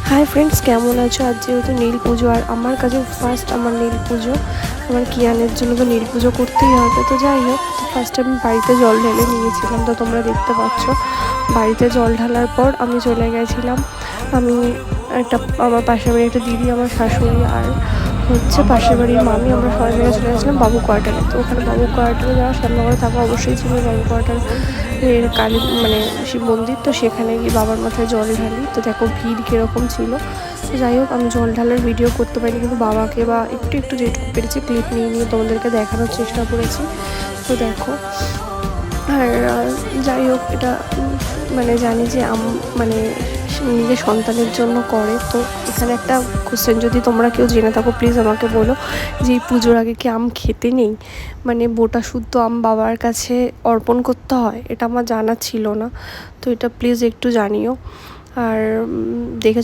Hi friends, কেমন আছো? আজ যেহেতু নীল পুজো আর আমার কাছে ফার্স্ট আমার নীল পুজো, আমার কিয়ানের জন্য তো নীল পুজো করতেই হবে। তো যাই হোক, তো ফার্স্টে আমি বাড়িতে জল ঢেলে নিয়েছিলাম, তো তোমরা দেখতে পাচ্ছ। বাড়িতে জল ঢালার পর আমি চলে গেছিলাম, আমি আমার পাশের বাড়ির একটা দিদি, আমার শাশুড়ি আর পাশের বাড়ির মামি, আমরা সবাই মিলে চলে গেছিলাম বাবু কোয়ার্টারে। তো ওখানে বাবু কোয়ার্টারে যাওয়া শ্যামনগরে থাকা অবশ্যই ছিল বাবু কোয়ার্টার কালী শিব মন্দির। তো সেখানে গিয়ে বাবার মাথায় জল ঢালি। তো দেখো ভিড় কীরকম ছিল। তো যাই হোক, আমি জল ঢালার ভিডিও করতে পারিনি, কিন্তু বাবাকে বা একটু যেটুকু পেরেছি ক্লিপ নিয়ে তোমাদেরকে দেখানোর চেষ্টা করেছি। তো দেখো, আর যাই হোক, এটা জানি যে নিজের সন্তানের জন্য করে। তো এখানে একটা কোশ্চেন যদি তোমরা কেউ জেনে থাকো প্লিজ আমাকে বলো, যে এই পুজোর আগে কি আম খেতে নেই? বোটা শুদ্ধ আম বাবার কাছে অর্পণ করতে হয়, এটা আমার জানা ছিল না। তো এটা প্লিজ একটু জানিও। আর দেখেছো